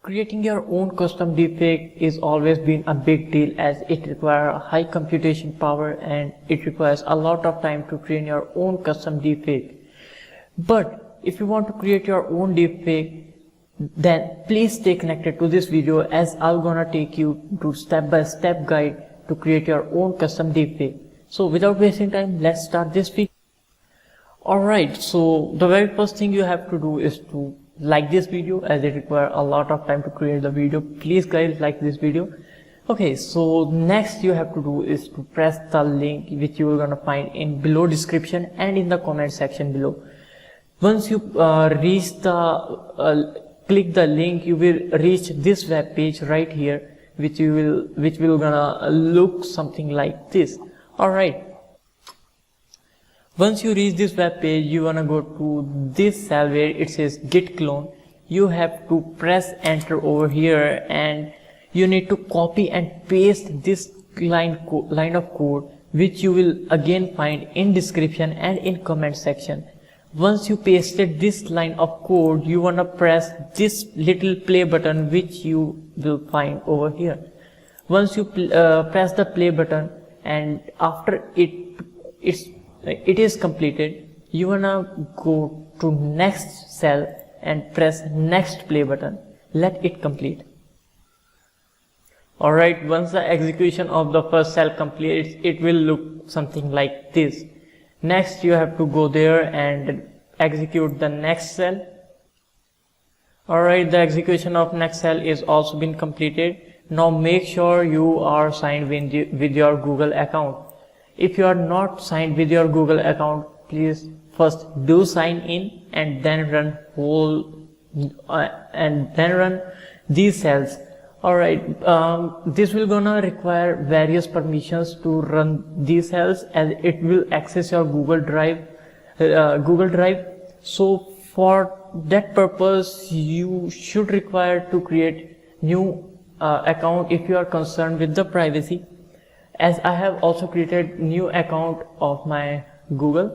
Creating your own custom deepfake is always been a big deal as it requires high computation power and it requires a lot of time to train your own custom deepfake. But if you want to create your own deepfake, then please stay connected to this video as I'm gonna take you to step-by-step guide to create your own custom deepfake. So without wasting time, let's start this video. Alright, so the very first thing you have to do is to like this video as it requires a lot of time to create the video. Please guys like this video. Okay, so next you have to do is to press the link which you are gonna find in below description and in the comment section below. Once you reach the click the link, you will reach this web page right here, which will gonna look something like this. Alright, once you reach this web page, you wanna go to this cell where it says git clone. You have to press enter over here and you need to copy and paste this line of code, which you will again find in description and in comment section. Once you pasted this line of code, you wanna press this little play button which you will find over here. Once you press the play button and after it is completed, you wanna go to next cell and press next play button. Let it complete. Alright, once the execution of the first cell completes, it will look something like this. Next you have to go there and execute the next cell. Alright, the execution of next cell is also been completed. Now make sure you are signed with your Google account. If you are not signed with your Google account, please first do sign in and then run these cells. Alright, this will gonna require various permissions to run these cells as it will access your Google Drive. So for that purpose, you should require to create new account if you are concerned with the privacy. As I have also created new account of my Google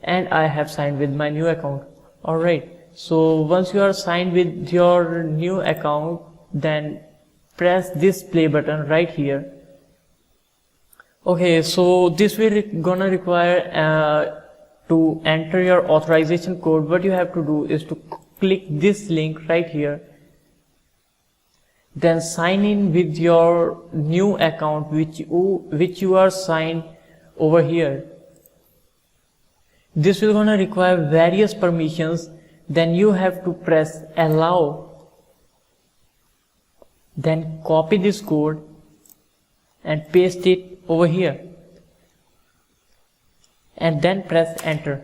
and I have signed with my new account. Alright, so once you are signed with your new account, then press this play button right here. Okay, so this will gonna require to enter your authorization code. What you have to do is to click this link right here, then sign in with your new account which you are signed over here. This will gonna require various permissions. Then you have to press allow, then copy this code and paste it over here and then press enter.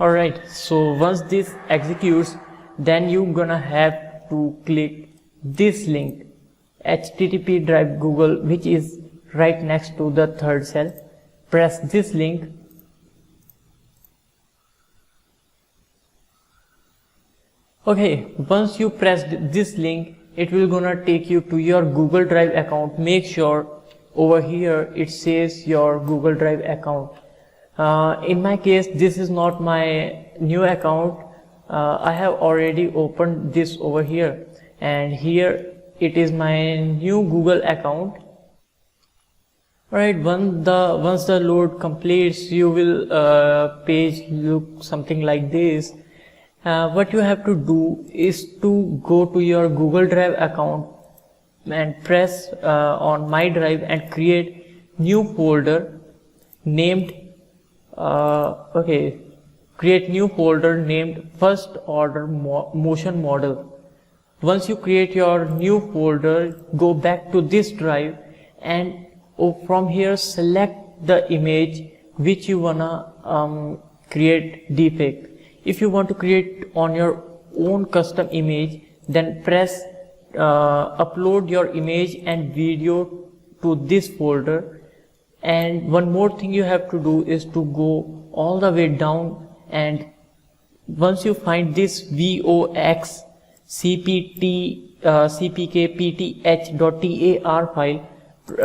Alright, so once this executes, then you're gonna have to click this link, HTTP drive Google, which is right next to the third cell. Press this link. Okay, once you press this link, it will gonna take you to your Google Drive account. Make sure over here it says your Google Drive account. In my case, this is not my new account. I have already opened this over here and here it is my new Google account. Alright, once the load completes, you will page look something like this. What you have to do is to go to your Google Drive account and press on My Drive and create new folder named create new folder named First Order Motion Model. Once you create your new folder, go back to this drive and from here select the image which you wanna create deepfake. If you want to create on your own custom image, then press upload your image and video to this folder. And one more thing you have to do is to go all the way down, and once you find this vox cpkpth.tar file,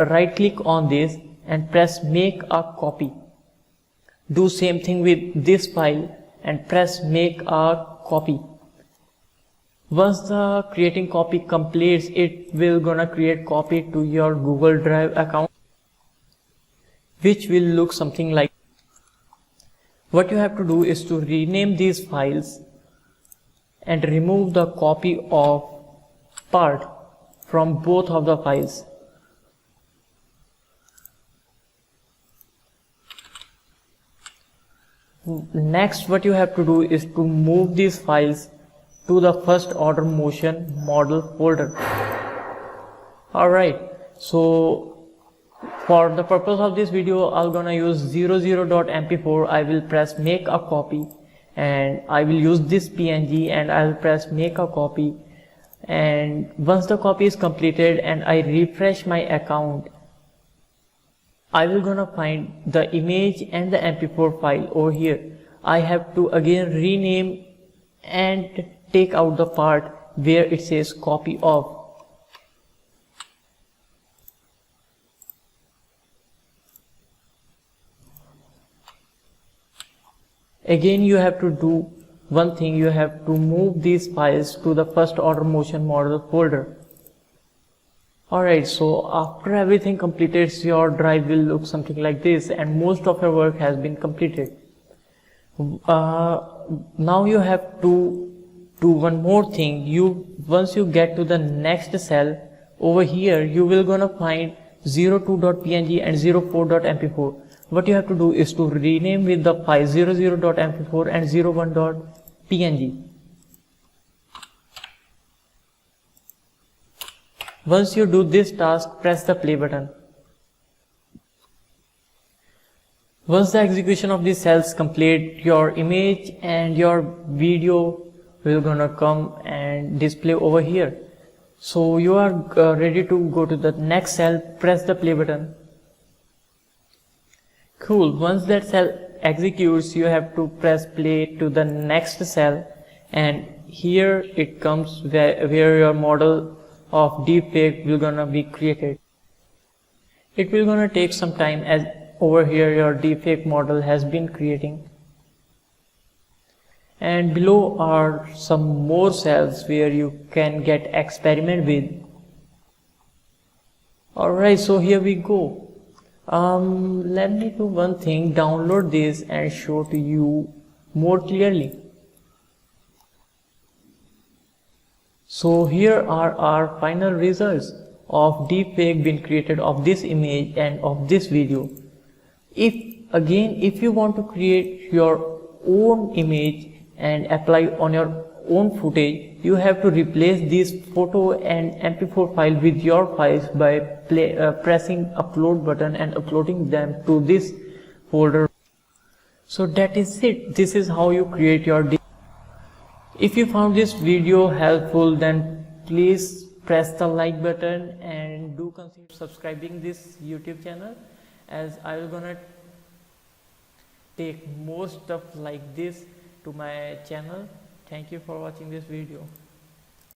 right click on this and press make a copy. Do same thing with this file and press make a copy. Once the creating copy completes, it will gonna create copy to your Google Drive account, which will look something like. What you have to do is to rename these files and remove the copy of part from both of the files. Next, what you have to do is to move these files to the first order motion model folder. Alright, so for the purpose of this video, I'm gonna use 00.mp4. I will press make a copy and I will use this PNG and I will press make a copy, and once the copy is completed and I refresh my account, I will gonna find the image and the mp4 file over here. I have to again rename and take out the part where it says copy of. Again, you have to do one thing, you have to move these files to the first order motion model folder. Alright, so after everything completed, your drive will look something like this and most of your work has been completed. Now you have to do one more thing. Once you get to the next cell over here, you will gonna find 02.png and 04.mp4. What you have to do is to rename with the file 00.mp4 and 01.png. Once you do this task, press the play button. Once the execution of these cells complete, your image and your video will gonna come and display over here. So you are ready to go to the next cell, press the play button. Cool, once that cell executes, you have to press play to the next cell, and here it comes where your model of deepfake will gonna be created. It will gonna take some time, as over here your deepfake model has been creating, and below are some more cells where you can get experiment with. Alright, so here we go. Let me do one thing, download this and show to you more clearly. So here are our final results of deepfake being created of this image and of this video. If you want to create your own image and apply on your own footage, you have to replace this photo and mp4 file with your files by pressing upload button and uploading them to this folder. So that is it. This is how you create your deepfake. If you found this video helpful, then please press the like button and do consider subscribing this YouTube channel, as I will gonna take more stuff like this to my channel. Thank you for watching this video.